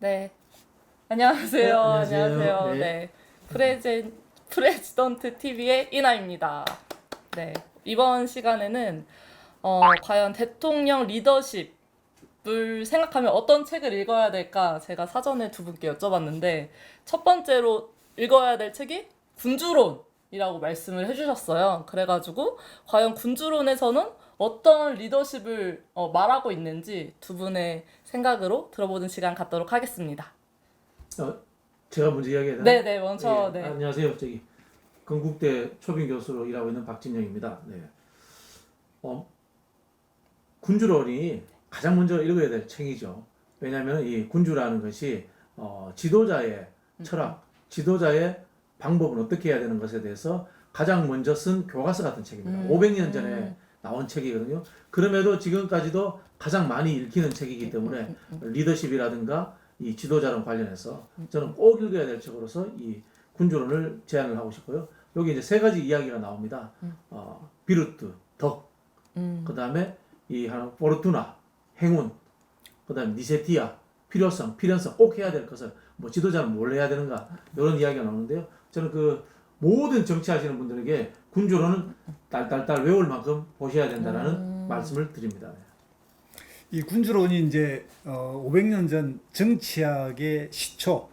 네. 안녕하세요. 네, 안녕하세요. 안녕하세요. 네. 네. 프레지던트 TV의 이나입니다. 네. 이번 시간에는 과연 대통령 리더십을 생각하면 어떤 책을 읽어야 될까 제가 사전에 두 분께 여쭤봤는데 첫 번째로 읽어야 될 책이 군주론이라고 말씀을 해주셨어요. 그래가지고 과연 군주론에서는 어떤 리더십을 말하고 있는지 두 분의 생각으로 들어보는 시간 갖도록 하겠습니다. 제가 먼저 이야기해야 되나? 네네, 먼저, 네. 안녕하세요. 건국대 초빙 교수로 일하고 있는 박진영입니다. 네. 군주론이 가장 먼저 읽어야 될 책이죠. 왜냐하면 이 군주라는 것이 지도자의 철학, 지도자의 방법은 어떻게 해야 되는 것에 대해서 가장 먼저 쓴 교과서 같은 책입니다. 500년 전에 나온 책이거든요. 그럼에도 지금까지도 가장 많이 읽히는 책이기 때문에 리더십이라든가 이 지도자론 관련해서 저는 꼭 읽어야 될 책으로서 이 군주론을 제안을 하고 싶고요. 여기 이제 세 가지 이야기가 나옵니다. 비루트, 덕, 그 다음에 이 하나 포르투나, 행운, 그 다음에 니세티아, 필요성, 필연성, 꼭 해야 될 것을 뭐 지도자는 뭘 해야 되는가 이런 이야기가 나오는데요. 저는 그 모든 정치하시는 분들에게 군주론은 딸딸딸 외울 만큼 보셔야 된다라는 말씀을 드립니다. 이 군주론이 이제 500년 전 정치학의 시초,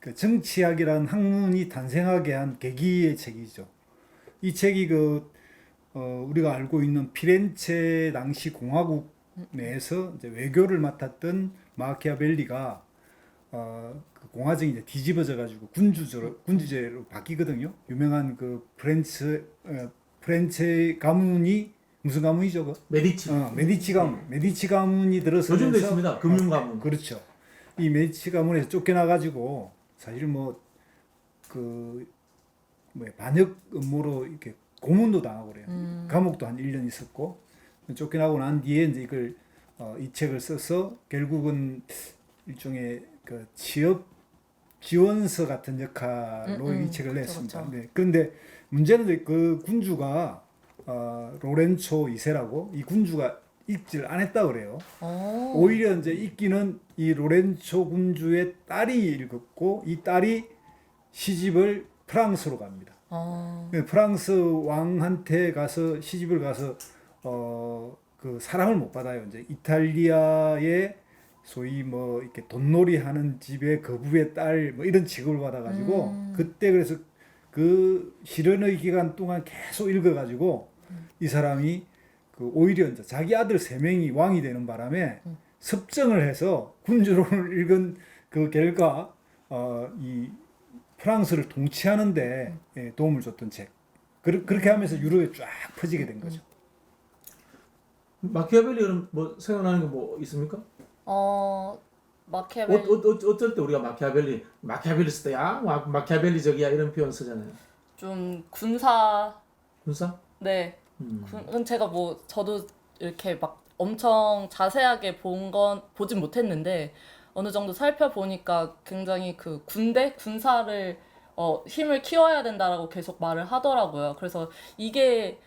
그 정치학이라는 학문이 탄생하게 한 계기의 책이죠. 이 책이 우리가 알고 있는 피렌체 당시 공화국 내에서 이제 외교를 맡았던 마키아벨리가 그 공화정이 이제 뒤집어져 가지고 군주제로 바뀌거든요. 유명한 그 프렌체 가문이 무슨 가문이죠? 메디치 가문이 들어서면서 요즘도 있습니다. 금융 가문. 그렇죠. 이 메디치 가문에서 쫓겨나 가지고 사실 반역 음모로 이렇게 고문도 당하고 그래요. 감옥도 한 1년 있었고 쫓겨나고 난 뒤에 이제 이 책을 써서 결국은 일종의 그 취업 지원서 같은 역할로 이 책을 냈습니다. 네. 그런데 문제는 이제 그 군주가 로렌초 2세라고 이 군주가 읽지를 안 했다 그래요. 오히려 이제 읽기는 이 로렌초 군주의 딸이 읽었고 이 딸이 시집을 프랑스로 갑니다. 프랑스 왕한테 가서 시집을 가서 그 사랑을 못 받아요. 이제 이탈리아의 소위 뭐 이렇게 돈놀이 하는 집의 거부의 딸 뭐 이런 취급을 받아가지고 그때 그래서 그 실현의 기간 동안 계속 읽어가지고 이 사람이 그 오히려 이제 자기 아들 3명이 왕이 되는 바람에 섭정을 해서 군주론을 읽은 그 결과 이 프랑스를 통치하는데 도움을 줬던 책. 그렇게 하면서 유럽에 쫙 퍼지게 된 거죠. 마키아벨리는 뭐 생각나는 게 뭐 있습니까? 마키아벨리. 어쩔 때 우리가 마키아벨리스트야, 마키아벨리적이야 이런 표현 쓰잖아요. 좀 군사. 군사? 네. 제가 저도 이렇게 막 엄청 자세하게 보진 못했는데 어느 정도 살펴보니까 굉장히 그 군사를 힘을 키워야 된다라고 계속 말을 하더라고요. 그래서 이게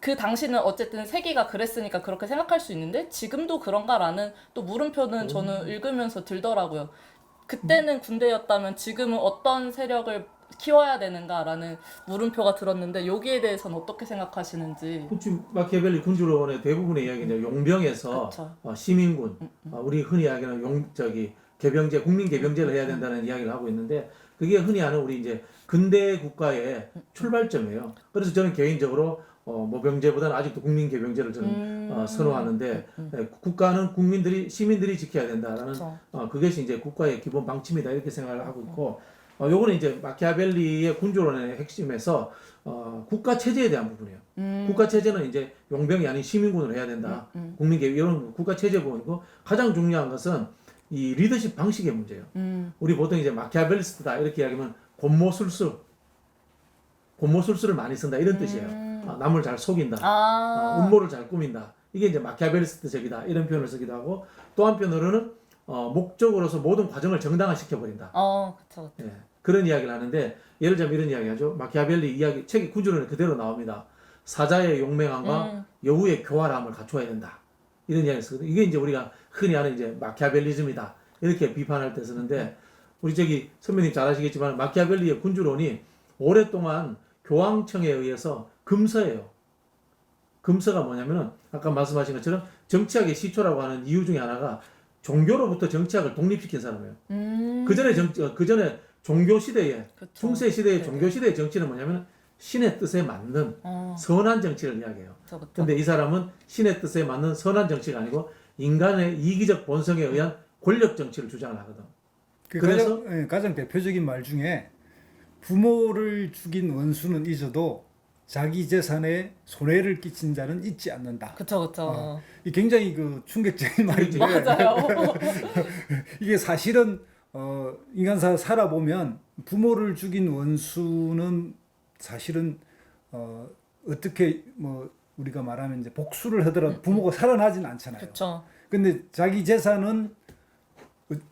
그 당시는 어쨌든 세기가 그랬으니까 그렇게 생각할 수 있는데 지금도 그런가라는 또 물음표는 저는 읽으면서 들더라고요. 그때는 군대였다면 지금은 어떤 세력을 키워야 되는가라는 물음표가 들었는데 여기에 대해서는 어떻게 생각하시는지. 지금 마키아벨리 군주론의 대부분의 이야기는 용병에서 시민군, 우리 흔히 이야기하는 개병제, 국민 개병제를 해야 된다는 이야기를 하고 있는데 그게 흔히 하는 우리 이제 근대 국가의 출발점이에요. 그래서 저는 개인적으로 모병제보다는 아직도 국민 개병제를 저는 선호하는데 국가는 시민들이 지켜야 된다라는 그것이 이제 국가의 기본 방침이다 이렇게 생각을 하고 있고 요거는 이제 마키아벨리의 군주론의 핵심에서 국가 체제에 대한 부분이에요. 국가 체제는 이제 용병이 아닌 시민군으로 해야 된다. 국민 개혁 이런 국가 체제 부분이고 가장 중요한 것은 이 리더십 방식의 문제예요. 우리 보통 이제 마키아벨리스트다 이렇게 이야기하면 곤모술수를 많이 쓴다 이런 뜻이에요. 남을 잘 속인다. 음모를 잘 꾸민다. 이게 이제 마키아벨리스트적이다 이런 표현을 쓰기도 하고 또 한편으로는 목적으로서 모든 과정을 정당화시켜 버린다. 그쵸. 예, 그런 이야기를 하는데 예를 들면 이런 이야기 하죠. 마키아벨리 이야기 책이 군주론에 그대로 나옵니다. 사자의 용맹함과 여우의 교활함을 갖춰야 된다. 이런 이야기를 쓰거든요. 이게 이제 우리가 흔히 아는 이제 마키아벨리즘이다. 이렇게 비판할 때 쓰는데 우리 저기 선배님 잘 아시겠지만 마키아벨리의 군주론이 오랫동안 교황청에 의해서 금서예요. 금서가 뭐냐면은 아까 말씀하신 것처럼 정치학의 시초라고 하는 이유 중에 하나가 종교로부터 정치학을 독립시킨 사람이에요. 그 전에 종교 시대에 그쵸. 중세 시대의 네네. 종교 시대의 정치는 뭐냐면 신의 뜻에 맞는 선한 정치를 이야기해요. 그쵸. 근데 이 사람은 신의 뜻에 맞는 선한 정치가 아니고 인간의 이기적 본성에 의한 권력 정치를 주장을 하거든. 그래서 가장 대표적인 말 중에 부모를 죽인 원수는 잊어도 자기 재산에 손해를 끼친 자는 잊지 않는다. 그쵸. 이 굉장히 그 충격적인 말인데 맞아요. 이게 사실은 인간사 살아보면 부모를 죽인 원수는 사실은 어떻게 뭐 우리가 말하면 이제 복수를 하더라도 부모가 살아나진 않잖아요. 그쵸. 근데 자기 재산은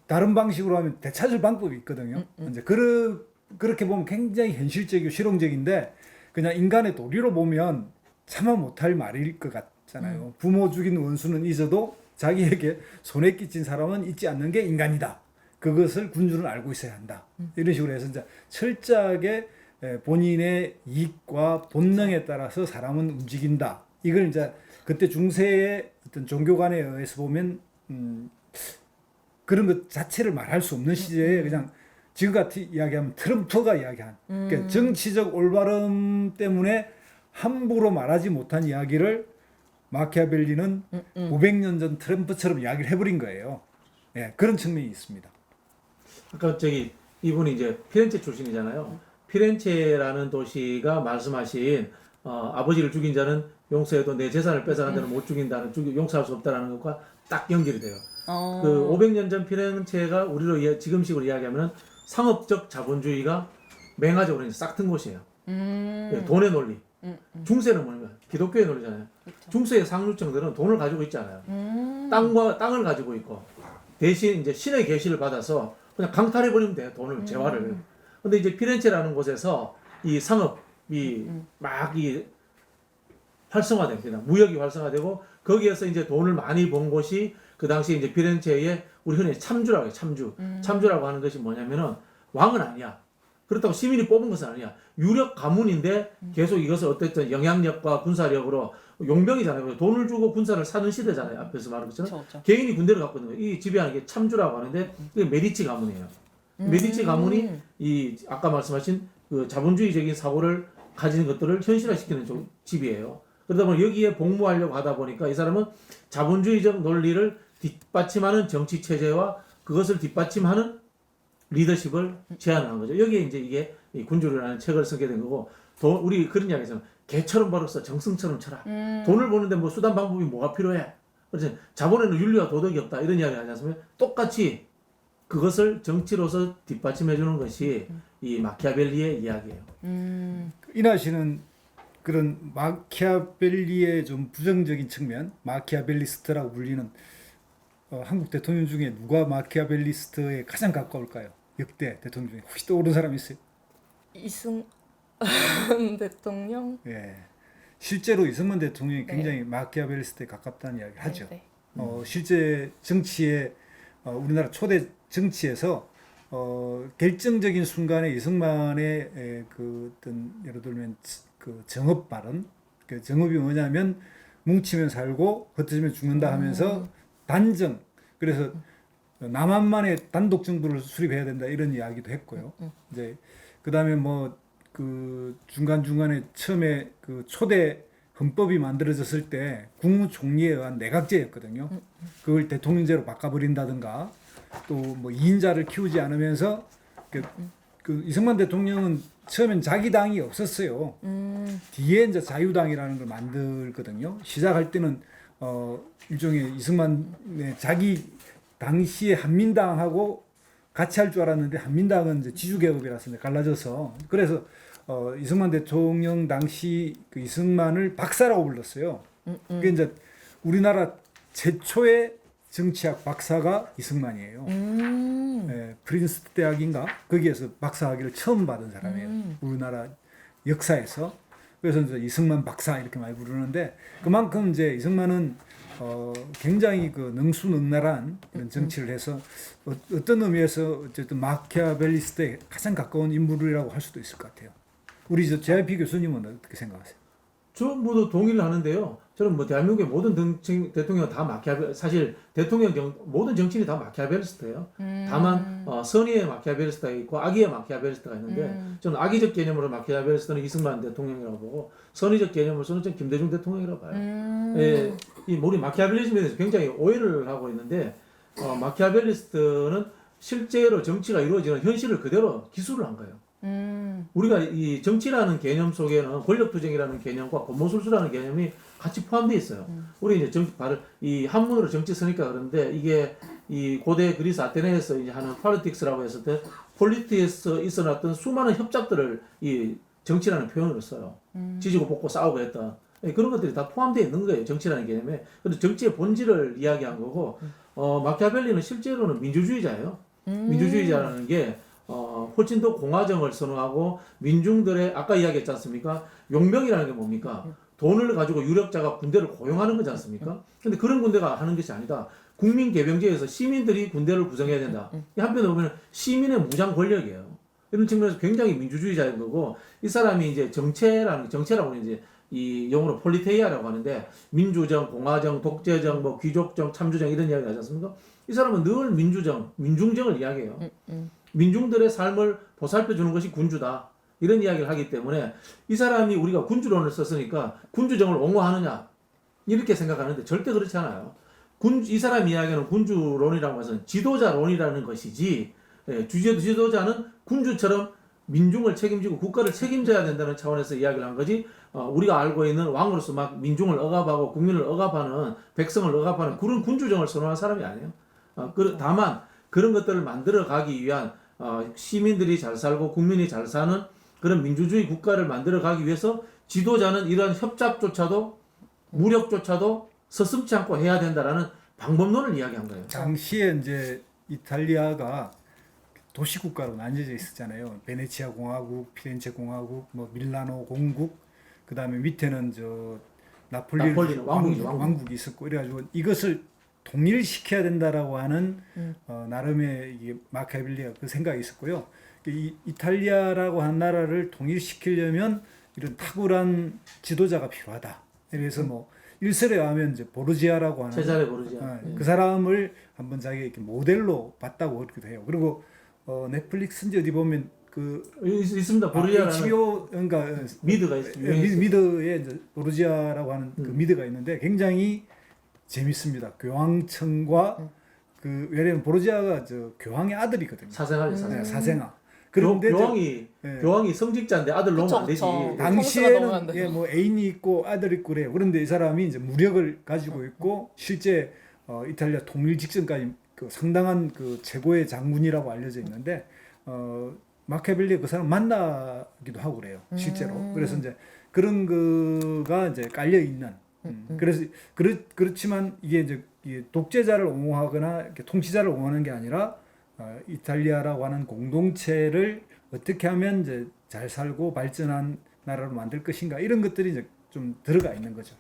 다른 방식으로 하면 되찾을 방법이 있거든요. 이제 그렇게 보면 굉장히 현실적이고 실용적인데 그냥 인간의 도리로 보면 차마 못할 말일 것 같잖아요. 부모 죽인 원수는 잊어도 자기에게 손해 끼친 사람은 잊지 않는 게 인간이다. 그것을 군주는 알고 있어야 한다. 이런 식으로 해서 이제 철저하게 본인의 이익과 본능에 따라서 사람은 움직인다. 이걸 이제 그때 중세의 어떤 종교 관에 의해서 보면 그런 것 자체를 말할 수 없는 시대에 그냥 지금같이 이야기하면 트럼프가 이야기한 그러니까 정치적 올바름 때문에 함부로 말하지 못한 이야기를 마키아벨리는 500년 전 트럼프처럼 이야기를 해버린 거예요. 예, 그런 측면이 있습니다. 아까 저기 이분이 이제 피렌체 출신이잖아요. 피렌체라는 도시가 말씀하신 아버지를 죽인 자는 용서해도 내 재산을 뺏어간 자는 못 죽인다는 용서할 수 없다라는 것과 딱 연결이 돼요. 그 500년 전 피렌체가 우리로 지금식으로 이야기하면 상업적 자본주의가 맹아적으로 싹튼 곳이에요. 돈의 논리. 중세는 뭐냐면 기독교의 논리잖아요. 그쵸. 중세의 상류층들은 돈을 가지고 있잖아요. 땅을 가지고 있고 대신 이제 신의 계시를 받아서 그냥 강탈해 버리면 돼요. 돈을 재화를. 근데 이제 피렌체라는 곳에서 이 상업이 막 활성화됩니다. 무역이 활성화되고 거기에서 이제 돈을 많이 번 곳이 그 당시 이제 피렌체의 우리 흔히 참주라고 해요. 참주라고 하는 것이 뭐냐면은 왕은 아니야. 그렇다고 시민이 뽑은 것은 아니야. 유력 가문인데 계속 이것을 어쨌든 영향력과 군사력으로 용병이잖아요. 돈을 주고 군사를 사는 시대잖아요. 앞에서 말한 것처럼. 그쵸. 개인이 군대를 갖고 있는 거예요. 이 지배하는 게 참주라고 하는데 이게 메디치 가문이에요. 메디치 가문이 이 아까 말씀하신 그 자본주의적인 사고를 가진 것들을 현실화시키는 집이에요. 그러다 보니 여기에 복무하려고 하다 보니까 이 사람은 자본주의적 논리를 뒷받침하는 정치 체제와 그것을 뒷받침하는 리더십을 제안한 거죠. 여기에 이제 이게 이 군주라는 책을 쓰게 된 거고, 우리 그런 이야기 있잖아요. 개처럼 벌었어, 정승처럼 쳐라. 돈을 버는데 뭐 수단 방법이 뭐가 필요해? 그래서 자본에는 윤리와 도덕이 없다 이런 이야기 하지 않습니까? 똑같이 그것을 정치로서 뒷받침해 주는 것이 이 마키아벨리의 이야기예요. 이나 씨는 그런 마키아벨리의 좀 부정적인 측면, 마키아벨리스트라고 불리는 한국 대통령 중에 누가 마키아벨리스트에 가장 가까울까요? 역대 대통령 중에 혹시 떠오르는 사람 있어요? 이승만 대통령? 예, 실제로 이승만 대통령이 네. 굉장히 마키아벨리스트에 가깝다는 이야기를 하죠. 네. 실제 정치에 우리나라 초대 정치에서 결정적인 순간에 이승만의 그 어떤 예를 들면 그 정업 발언, 그 정업이 뭐냐면 뭉치면 살고 흩어지면 죽는다 하면서 단정, 그래서 남한만의 단독 정부를 수립해야 된다 이런 이야기도 했고요. 이제 그다음에 뭐 그 중간 중간에 처음에 그 초대 헌법이 만들어졌을 때 국무총리에 의한 내각제였거든요. 그걸 대통령제로 바꿔버린다든가 또 뭐 2인자를 키우지 않으면서 그 이승만 대통령은 처음엔 자기 당이 없었어요. 뒤에 이제 자유당이라는 걸 만들거든요. 시작할 때는 일종의 이승만의 자기 당시에 한민당하고 같이 할 줄 알았는데 한민당은 이제 지주계급이라서 갈라져서 그래서 이승만 대통령 당시 그 이승만을 박사라고 불렀어요. 그게 이제 우리나라 최초의 정치학 박사가 이승만이에요. 예, 프린스트 대학인가 거기에서 박사학위를 처음 받은 사람이에요. 우리나라 역사에서. 그래서 이제 이승만 박사 이렇게 많이 부르는데 그만큼 이제 이승만은 굉장히 그 능수능란한 그런 정치를 해서 어떤 의미에서 어쨌든 마키아벨리스트에 가장 가까운 인물이라고 할 수도 있을 것 같아요. 우리 저 JYP 교수님은 어떻게 생각하세요? 전부도 동의를 하는데요. 저는 뭐 대한민국의 모든 대통령 다 사실 모든 정치인이 다 마키아벨리스트예요. 다만 선의의 마키아벨리스트가 있고 악의의 마키아벨리스트가 있는데 저는 악의적 개념으로 마키아벨리스트는 이승만 대통령이라고 보고 선의적 개념으로서는 전 김대중 대통령이라고 봐요. 예, 우리 마키아벨리즘에 대해서 굉장히 오해를 하고 있는데 마키아벨리스트는 실제로 정치가 이루어지는 현실을 그대로 기술을 한 거예요. 우리가 이 정치라는 개념 속에는 권력투쟁이라는 개념과 권모술수라는 개념이 같이 포함되어 있어요. 우리 이제 이 한문으로 정치 쓰니까 그런데 이게 이 고대 그리스 아테네에서 이제 하는 폴리틱스라고 했을 때 폴리틱스에 있어놨던 수많은 협작들을 이 정치라는 표현으로 써요. 지지고 볶고 싸우고 했던 그런 것들이 다 포함되어 있는 거예요. 정치라는 개념에. 근데 정치의 본질을 이야기한 거고 마키아벨리는 실제로는 민주주의자예요. 민주주의자라는 게 훨씬 더 공화정을 선호하고 민중들의 아까 이야기했지 않습니까? 용병이라는 게 뭡니까? 돈을 가지고 유력자가 군대를 고용하는 거지 않습니까? 근데 그런 군대가 하는 것이 아니다. 국민 개병제에서 시민들이 군대를 구성해야 된다. 한편으로 보면 시민의 무장 권력이에요. 이런 측면에서 굉장히 민주주의자인 거고 이 사람이 이제 정체라고 이제 이 용어로 폴리테이아라고 하는데 민주정, 공화정, 독재정, 뭐 귀족정, 참주정 이런 이야기 하지 않습니까? 이 사람은 늘 민중정을 이야기해요. 민중들의 삶을 보살펴 주는 것이 군주다. 이런 이야기를 하기 때문에 이 사람이 우리가 군주론을 썼으니까 군주정을 옹호하느냐 이렇게 생각하는데 절대 그렇지 않아요. 이 사람 이야기하는 군주론이라고 해서는 지도자론이라는 것이지 지도자는 군주처럼 민중을 책임지고 국가를 책임져야 된다는 차원에서 이야기를 한 거지 우리가 알고 있는 왕으로서 막 민중을 억압하고 국민을 억압하는 백성을 억압하는 그런 군주정을 선호한 사람이 아니에요. 다만 그런 것들을 만들어 가기 위한 시민들이 잘 살고 국민이 잘 사는 그런 민주주의 국가를 만들어 가기 위해서 지도자는 이러한 협잡조차도 무력조차도 서슴지 않고 해야 된다라는 방법론을 이야기한 거예요. 당시에 이제 이탈리아가 도시국가로 나뉘어져 있었잖아요. 베네치아 공화국, 피렌체 공화국, 뭐 밀라노 공국, 그 다음에 밑에는 저 나폴리 왕국이 있었고 이래가지고 이것을 통일시켜야 된다라고 하는 나름의 이게 마키아벨리가 그 생각이 있었고요. 이 이탈리아라고 한 나라를 통일시키려면 이런 탁월한 지도자가 필요하다. 그래서 뭐 일설에 하면 이제 보르지아라고 하는 세자레 보르지아 그 사람을 한번 자기가 이렇게 모델로 봤다고 그러기도 해요. 그리고 넷플릭스인지 어디 보면 그 있습니다. 보르지아라는 HBO 그러니까 미드가 있습니다. 미드에 이제 보르지아라고 하는 그 미드가 있는데 굉장히 재밌습니다. 교황청과 그 왜냐면 보르지아가 저 교황의 아들이거든요. 사생아. 그런데 교황이 성직자인데 아들 놓으면 안 되지. 당시에는 뭐 애인이 있고 아들이 있고 그래요. 그런데 이 사람이 이제 무력을 가지고 있고 실제 이탈리아 통일 직전까지 그 상당한 그 최고의 장군이라고 알려져 있는데 마키아벨리 그 사람 만나기도 하고 그래요. 실제로. 그래서 이제 그런 거가 이제 깔려 있는. 그래서 그렇지만 이게 이제 독재자를 옹호하거나 이렇게 통치자를 옹호하는 게 아니라 이탈리아라고 하는 공동체를 어떻게 하면 이제 잘 살고 발전한 나라로 만들 것인가 이런 것들이 이제 좀 들어가 있는 거죠.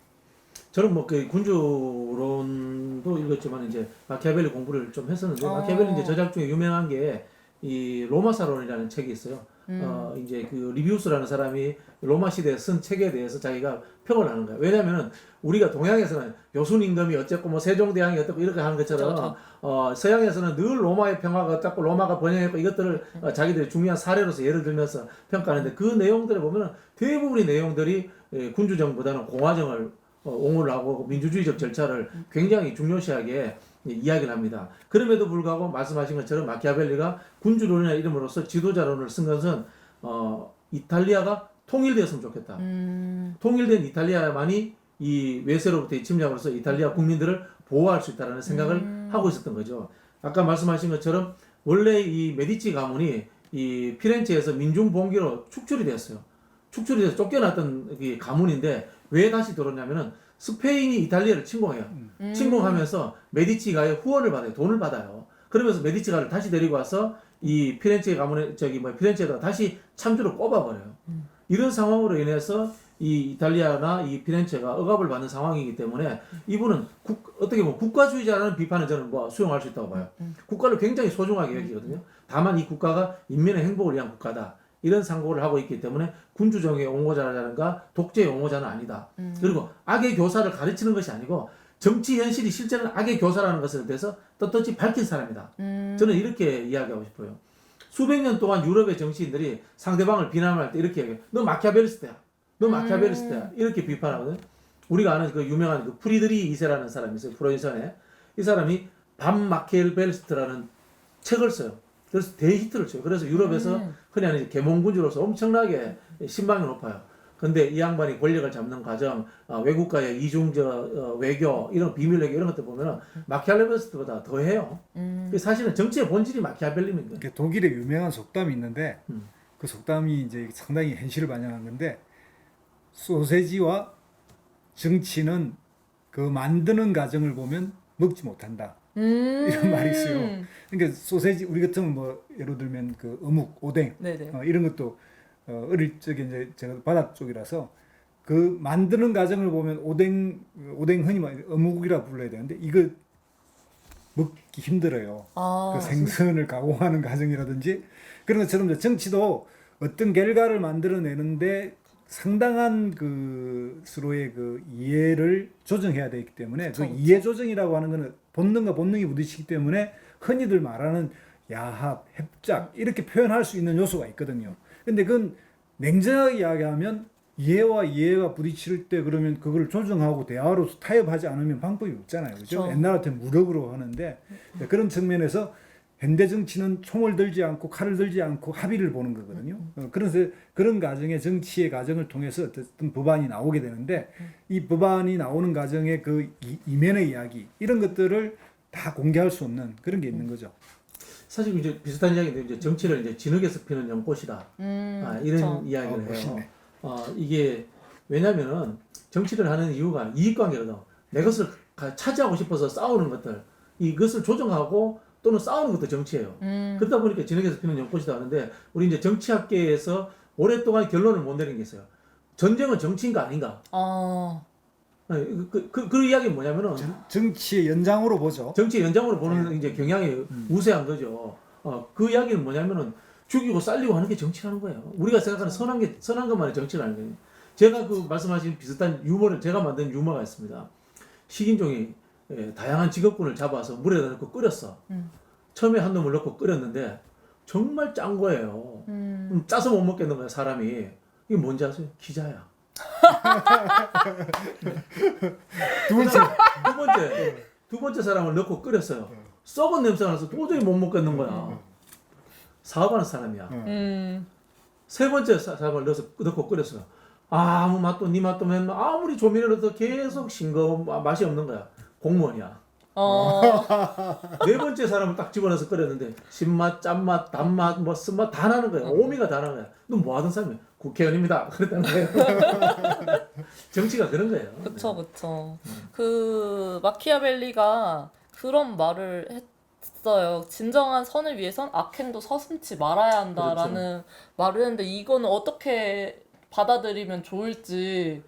저는 뭐 그 군주론도 읽었지만 이제 마키아벨리 공부를 좀 했었는데 마키아벨리 이제 저작 중에 유명한 게 이 로마사론이라는 책이 있어요. 이제 그 리비우스라는 사람이 로마 시대에 쓴 책에 대해서 자기가 평을 하는 거예요. 왜냐면은 우리가 동양에서는 요순 임금이 어쨌고 뭐 세종대왕이 어떻고 이렇게 하는 것처럼 서양에서는 늘 로마의 평화가 어떻고 로마가 번영했고 이것들을 자기들이 중요한 사례로서 예를 들면서 평가하는데 그 내용들을 보면은 대부분의 내용들이 군주정보다는 공화정을 옹호를 하고 민주주의적 절차를 굉장히 중요시하게 이야기를 합니다. 그럼에도 불구하고 말씀하신 것처럼 마키아벨리가 군주론이나 이름으로써 지도자론을 쓴 것은 이탈리아가 통일되었으면 좋겠다. 통일된 이탈리아만이 이 외세로부터의 침략으로서 이탈리아 국민들을 보호할 수 있다는 생각을 하고 있었던 거죠. 아까 말씀하신 것처럼 원래 이 메디치 가문이 이 피렌체에서 민중 봉기로 축출이 됐어요. 축출이 돼서 쫓겨났던 이 가문인데 왜 다시 들어오냐면은 스페인이 이탈리아를 침공해요. 침공하면서 메디치가의 후원을 받아요. 돈을 받아요. 그러면서 메디치가를 다시 데리고 와서 이 피렌체 가문에 피렌체에다가 다시 참주로 꼽아버려요. 이런 상황으로 인해서 이 이탈리아나 이 피렌체가 억압을 받는 상황이기 때문에 이분은 어떻게 보면 국가주의자라는 비판은 저는 뭐 수용할 수 있다고 봐요. 국가를 굉장히 소중하게 여기거든요. 다만 이 국가가 인민의 행복을 위한 국가다. 이런 상고를 하고 있기 때문에 군주정의 옹호자라든가 독재의 옹호자는 아니다. 그리고 악의 교사를 가르치는 것이 아니고 정치 현실이 실제는 악의 교사라는 것에 대해서 떳떳이 밝힌 사람이다. 저는 이렇게 이야기하고 싶어요. 수백 년 동안 유럽의 정치인들이 상대방을 비난할 때 이렇게 얘기해요. 너 마키아벨리스트야. 너 마키아벨리스트야. 이렇게 비판하거든. 우리가 아는 그 유명한 그 프리드리 2세라는 사람이 있어요. 프로이선에. 이 사람이 밤 마키아벨리스트라는 책을 써요. 그래서 대히트를 쳐요. 그래서 유럽에서 흔히 하는 계몽군주로서 엄청나게 신망이 높아요. 근데 이 양반이 권력을 잡는 과정, 외국과의 이중적 외교, 이런 비밀 외교 이런 것들 보면은 마키아벨리스트보다 더 해요. 사실은 정치의 본질이 마키아벨리입니다. 그 독일의 유명한 속담이 있는데 그 속담이 이제 상당히 현실을 반영한 건데 소세지와 정치는 그 만드는 과정을 보면 먹지 못한다. 이런 말이 있어요. 그러니까 소세지 우리 같으면 뭐 예를 들면 그 어묵, 오뎅 이런 것도 어릴 적에 이제 제가 바다 쪽이라서 그 만드는 과정을 보면 오뎅 흔히 말 어묵이라 불러야 되는데 이거 먹기 힘들어요. 그 생선을 가공하는 과정이라든지 그런 것처럼 이제 정치도 어떤 결과를 만들어내는데 상당한 그 서로의 그 이해를 조정해야 되기 때문에 그 이해 조정이라고 하는 것은 본능과 본능이 부딪히기 때문에 흔히들 말하는 야합, 협작 이렇게 표현할 수 있는 요소가 있거든요. 근데 그건 냉정하게 이야기하면 이해와 이해가 부딪힐 때 그러면 그걸 조정하고 대화로 타협하지 않으면 방법이 없잖아요. 그죠? 옛날 같은 무력으로 하는데 그런 측면에서 현대 정치는 총을 들지 않고 칼을 들지 않고 합의를 보는 거거든요. 그래서 그런 과정의 정치의 과정을 통해서 어떤 법안이 나오게 되는데 이 법안이 나오는 과정의 그 이면의 이야기 이런 것들을 다 공개할 수 없는 그런 게 있는 거죠. 사실 이제 비슷한 이야기인데 이제 정치를 이제 진흙에서 피는 연꽃이다. 이런 그쵸. 이야기를 해요. 멋있네. 이게 왜냐면은 정치를 하는 이유가 이익관계거든. 내 것을 차지하고 싶어서 싸우는 것들 이것을 조정하고 또는 싸우는 것도 정치예요. 그러다 보니까 진흙에서 피는 연꽃이다 하는데 우리 이제 정치학계에서 오랫동안 결론을 못 내린 게 있어요. 전쟁은 정치인가 아닌가? 그 이야기는 뭐냐면은 정치의 연장으로 보죠. 정치 연장으로 보는 이제 경향이 우세한 거죠. 그 이야기는 뭐냐면은 죽이고 살리고 하는 게 정치라는 거예요. 우리가 생각하는 선한 것만이 정치라는 거예요. 제가 그 말씀하신 비슷한 유머를 제가 만든 유머가 있습니다. 식인종이 다양한 직업군을 잡아서 물에다 넣고 끓였어. 처음에 한 놈을 넣고 끓였는데 정말 짠 거예요. 짜서 못 먹겠는 거야 사람이. 이게 뭔지 아세요? 기자야. 두 번째 사람을 넣고 끓였어요. 썩은 냄새가 나서 도저히 못 먹겠는 거야. 사업하는 사람이야. 세 번째 사람을 넣고 끓였어요. 아무 맛도 니 맛도 맨 아무리 조미료를 넣어도 계속 싱거운 맛이 없는 거야. 공무원이야. 네 번째 사람을 딱 집어넣어서 끓였는데 신맛, 짠맛, 단맛, 뭐 쓴맛 다 나는 거야. 오미가 다 나는 거야. 너 뭐 하던 사람이야? 국회의원입니다. 그랬다는 거예요. 정치가 그런 거예요. 그쵸. 그 마키아벨리가 그런 말을 했어요. 진정한 선을 위해선 악행도 서슴지 말아야 한다라는 말을 했는데 이거는 어떻게 받아들이면 좋을지.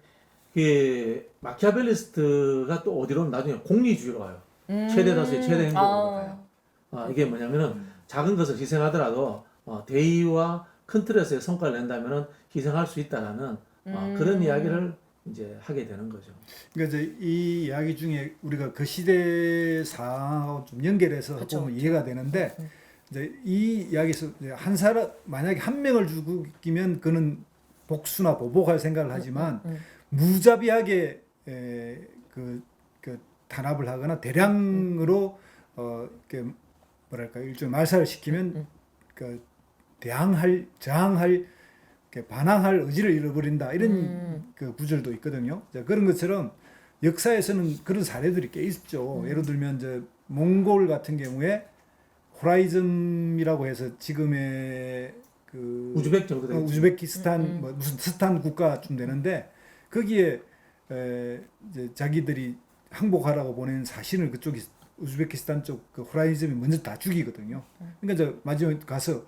그 마키아벨리스트가 또 어디로 나중에 공리주의로 가요. 최대 다수의 최대 행복으로 가요. 이게 뭐냐면은 작은 것을 희생하더라도 대의와 큰 틀에서의 성과를 낸다면은 희생할 수 있다라는 그런 이야기를 이제 하게 되는 거죠. 그러니까 이제 이 이야기 중에 우리가 그 시대 상황하고 좀 연결해서 보면 이해가 되는데 이제 이 이야기에서 이제 한 사람 만약에 한 명을 죽이면 그는 복수나 보복할 생각을 하지만 무자비하게 그 탄압을 하거나 대량으로 이렇게 뭐랄까 일종의 말살을 시키면 그 저항할 반항할 의지를 잃어버린다 이런 그 구절도 있거든요. 자, 그런 것처럼 역사에서는 그런 사례들이 꽤 있죠. 예를 들면 이제 몽골 같은 경우에 호라이즘이라고 해서 지금의 그 우즈벡 정도 되겠죠. 우즈베키스탄 뭐 무슨 스탄 국가쯤 되는데 거기에 이제 자기들이 항복하라고 보낸 사신을 그쪽이 우즈베키스탄 쪽 그 호라이즘이 먼저 다 죽이거든요. 그러니까 이제 마지막에 가서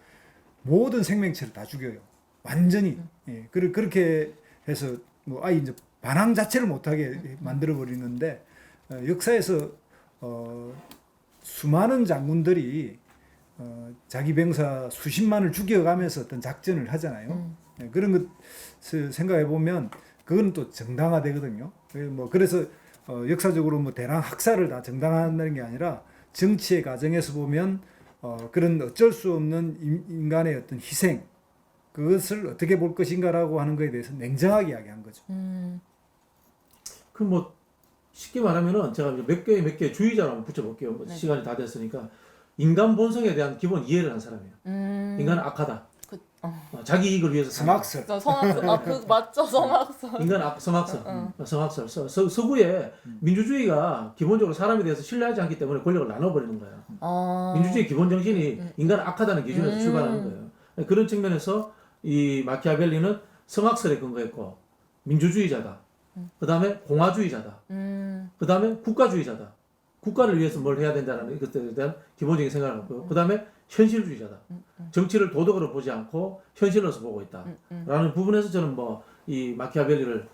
모든 생명체를 다 죽여요. 완전히. 예. 그렇게 해서 뭐 아예 이제 반항 자체를 못하게 만들어 버리는데 역사에서 수많은 장군들이 자기 병사 수십만을 죽여가면서 어떤 작전을 하잖아요. 그런 것을 생각해 보면 그건 또 정당화되거든요. 뭐 그래서 역사적으로 뭐 대량 학살을 다 정당화한다는 게 아니라 정치의 과정에서 보면 그런 어쩔 수 없는 인간의 어떤 희생 그것을 어떻게 볼 것인가라고 하는 것에 대해서 냉정하게 이야기한 거죠. 그 뭐 쉽게 말하면은 제가 몇 개 주의자로 한번 붙여볼게요. 뭐 네. 시간이 다 됐으니까 인간 본성에 대한 기본 이해를 한 사람이에요. 인간은 악하다. 자기 이익을 위해서 성악설. 저 성악설. 그 맞죠, 성악설. 인간 성악설. 서구에 민주주의가 기본적으로 사람에 대해서 신뢰하지 않기 때문에 권력을 나눠버리는 거예요. 민주주의 기본 정신이 인간은 악하다는 기준에서 출발하는 거예요. 그런 측면에서 이 마키아벨리는 성악설에 근거했고 민주주의자다. 그 다음에 공화주의자다. 그 다음에 국가주의자다. 국가를 위해서 뭘 해야 된다는 것에 대한 기본적인 생각을 갖고요. 그 다음에 현실주의자다. 정치를 도덕으로 보지 않고 현실로서 보고 있다. 라는 부분에서 저는 뭐 이 마키아벨리를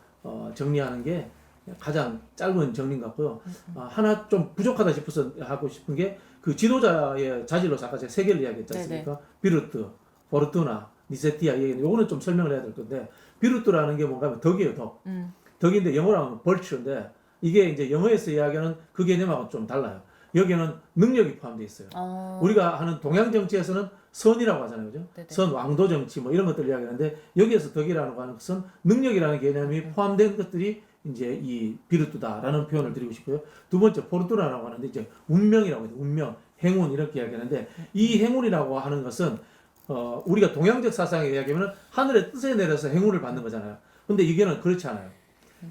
정리하는 게 가장 짧은 정리인 것 같고요. 하나 좀 부족하다 싶어서 하고 싶은 게 그 지도자의 자질로서 아까 제가 세 개를 이야기했지 않습니까? 비르트, 포르투나, 니세티아. 요거는 좀 설명을 해야 될 건데 비르트라는 게 뭔가 하면 덕이에요, 덕. 덕인데 영어로 하면 벌츄인데 이게 이제 영어에서 이야기하는 그 개념하고 좀 달라요. 여기에는 능력이 포함되어 있어요. 우리가 하는 동양 정치에서는 선이라고 하잖아요. 그죠? 네네. 선, 왕도 정치 뭐 이런 것들을 이야기하는데 여기에서 덕이라고 하는 것은 능력이라는 개념이 포함된 것들이 이제 이 비르투다라는 표현을 드리고 싶고요. 두 번째 포르투나라고 하는데 이제 운명이라고 해요. 운명, 행운 이렇게 이야기하는데 이 행운이라고 하는 것은 우리가 동양적 사상에 이야기하면 하늘의 뜻에 내려서 행운을 받는 거잖아요. 근데 이게는 그렇지 않아요.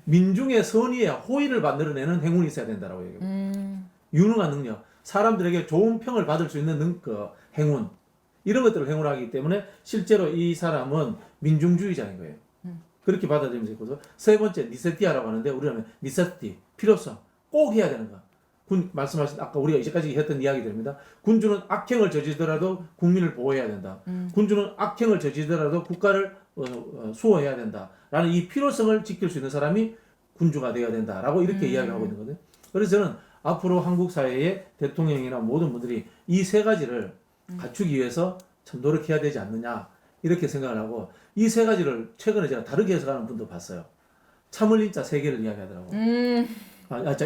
민중의 선의에 호의를 만들어내는 행운이 있어야 된다라고 얘기해요. 유능한 능력, 사람들에게 좋은 평을 받을 수 있는 행운, 이런 것들을 행운하기 때문에 실제로 이 사람은 민중주의자인 거예요. 그렇게 받아들이면서 있고, 세 번째 니세티아라고 하는데 우리는 니세티, 필요성, 꼭 해야 되는 거. 말씀하신 아까 우리가 이제까지 했던 이야기들입니다. 군주는 악행을 저지르더라도 국민을 보호해야 된다. 군주는 악행을 저지르더라도 국가를 수호해야 된다. 라는 이 필요성을 지킬 수 있는 사람이 군주가 되어야 된다라고 이렇게 이야기하고 있는 거거든요. 그래서 저는 앞으로 한국 사회의 대통령이나 모든 분들이 이 세 가지를 갖추기 위해서 참 노력해야 되지 않느냐 이렇게 생각을 하고 이 세 가지를 최근에 제가 다르게 해석하는 분도 봤어요. 참을 인자 세 개를 이야기하더라고요.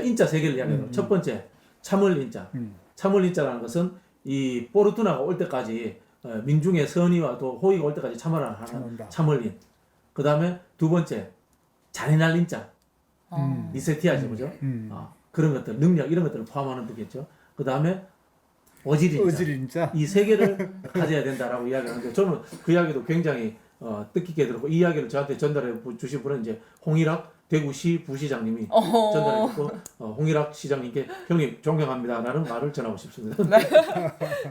인자 세 개를 이야기하더라고요. 첫 번째 참을 인자. 참을 인자라는 것은 이 포르투나가 올 때까지 민중의 선의와 또 호의가 올 때까지 참아라 하는 참을 인. 그 다음에 두 번째 잔인할 인자. 니세티아죠, 그죠? 그런 것들, 능력 이런 것들을 포함하는 거겠죠. 그 다음에 어지린자. 이 세 개를 가져야 된다라고 이야기하는데 저는 그 이야기도 굉장히 뜻깊게 들었고 이 이야기를 저한테 전달해 주신 분은 이제 홍일학 대구시 부시장님이 전달했고 홍일학 시장님께 형님 존경합니다라는 말을 전하고 싶습니다. 네.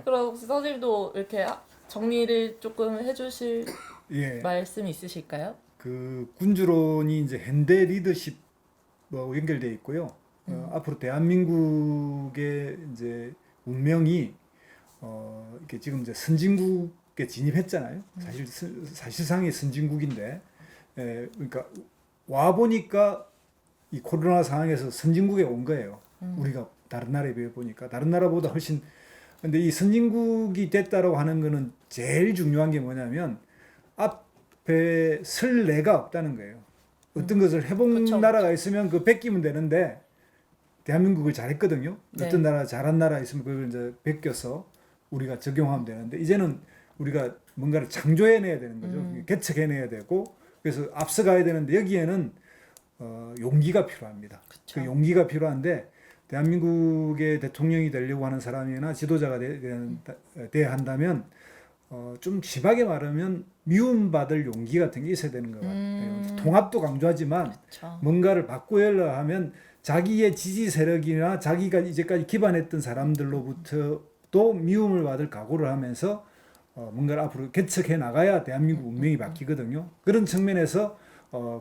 그럼 혹시 선생님도 이렇게 정리를 조금 해주실 말씀 있으실까요? 그 군주론이 이제 현대 리더십과 연결되어 있고요. 앞으로 대한민국의 이제 운명이 이렇게 지금 이제 선진국에 진입했잖아요. 사실상의 선진국인데, 그러니까 와 보니까 이 코로나 상황에서 선진국에 온 거예요. 우리가 다른 나라에 비해 보니까 다른 나라보다 훨씬. 근데 이 선진국이 됐다라고 하는 거는 제일 중요한 게 뭐냐면 앞에 설 레가 없다는 거예요. 어떤 것을 해본 그쵸, 나라가 있으면 그 베끼면 되는데. 대한민국을 잘했거든요. 네. 어떤 나라 잘한 나라 있으면 그걸 이제 베껴서 우리가 적용하면 되는데 이제는 우리가 뭔가를 창조해내야 되는 거죠. 개척해내야 되고 그래서 앞서가야 되는데 여기에는 용기가 필요합니다. 그 용기가 필요한데 대한민국의 대통령이 되려고 하는 사람이나 지도자가 돼야 한다면 좀 심하게 말하면 미움받을 용기 같은 게 있어야 되는 것 같아요. 통합도 강조하지만 그쵸. 뭔가를 바꾸려 하면 자기의 지지 세력이나 자기가 이제까지 기반했던 사람들로부터도 미움을 받을 각오를 하면서 뭔가를 앞으로 개척해 나가야 대한민국 운명이 바뀌거든요. 그런 측면에서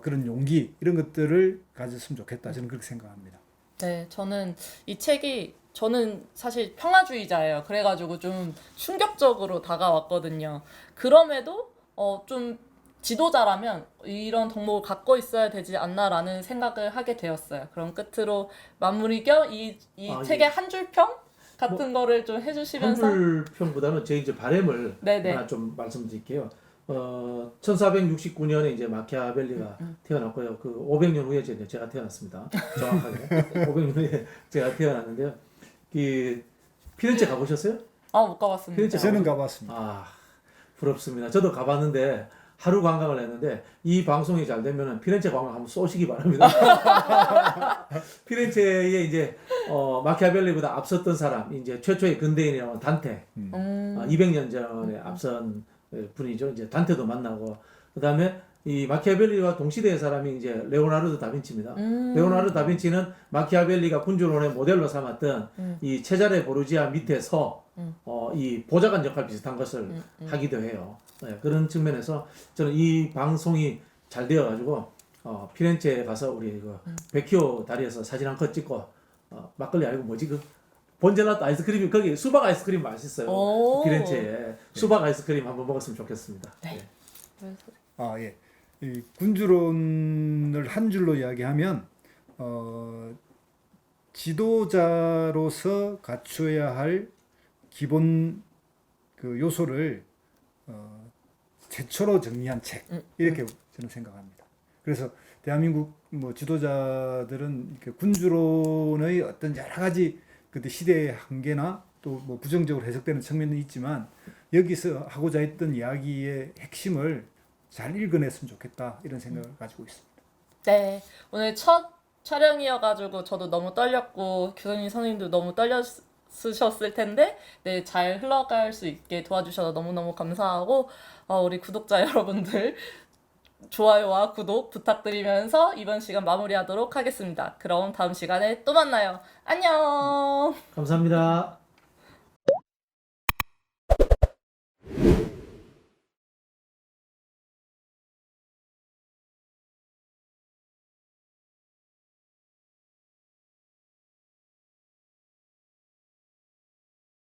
그런 용기 이런 것들을 가졌으면 좋겠다. 저는 그렇게 생각합니다. 네, 저는 이 책이 저는 사실 평화주의자예요. 그래가지고 좀 충격적으로 다가왔거든요. 그럼에도 좀 지도자라면 이런 덕목을 갖고 있어야 되지 않나라는 생각을 하게 되었어요. 그럼 끝으로 마무리 겸 이 아, 책의 예. 한 줄 평 같은 거를 좀 해주시면서 한줄 평보다는 제 이제 바램을 네네. 하나 좀 말씀드릴게요. 1469년에 이제 마키아벨리가 태어났고요. 그 500년 후에 제가 태어났습니다. 정확하게 500년 후에 제가 태어났는데요. 그 피렌체 가보셨어요? 못 가봤습니다. 피렌체 저는 가봤습니다. 아, 부럽습니다. 저도 가봤는데 하루 관광을 했는데 이 방송이 잘 되면은 피렌체 관광 한번 쏘시기 바랍니다. 피렌체에 이제 마키아벨리보다 앞섰던 사람, 이제 최초의 근대인이라고 단테, 200년 전에 앞선 분이죠. 이제 단테도 만나고 그다음에 이 마키아벨리와 동시대의 사람이 이제 레오나르도 다빈치입니다. 레오나르도 다빈치는 마키아벨리가 군주론의 모델로 삼았던 이 체자레 보르지아 밑에서 이 보좌관 역할 비슷한 것을 하기도 해요. 네, 그런 측면에서 저는 이 방송이 잘 되어가지고 피렌체에 가서 우리 그 베키오 다리에서 사진 한 컷 찍고 막걸리 아니고 뭐지 그 본젤라또 아이스크림이 거기 수박 아이스크림 맛있어요. 오. 피렌체에 수박 아이스크림 한번 먹었으면 좋겠습니다. 네. 네. 예. 이 군주론을 한 줄로 이야기하면 지도자로서 갖춰야 할 기본 그 요소를 최초로 정리한 책 이렇게 저는 생각합니다. 그래서 대한민국 뭐 지도자들은 이렇게 군주론의 어떤 여러 가지 그때 시대의 한계나 또 뭐 부정적으로 해석되는 측면은 있지만 여기서 하고자 했던 이야기의 핵심을 잘 읽어냈으면 좋겠다 이런 생각을 가지고 있습니다. 네, 오늘 첫 촬영이어가지고 저도 너무 떨렸고 교수님 선생님도 너무 떨렸으셨을 텐데 네, 잘 흘러갈 수 있게 도와주셔서 너무너무 감사하고 우리 구독자 여러분들 좋아요와 구독 부탁드리면서 이번 시간 마무리하도록 하겠습니다. 그럼 다음 시간에 또 만나요. 안녕. 감사합니다.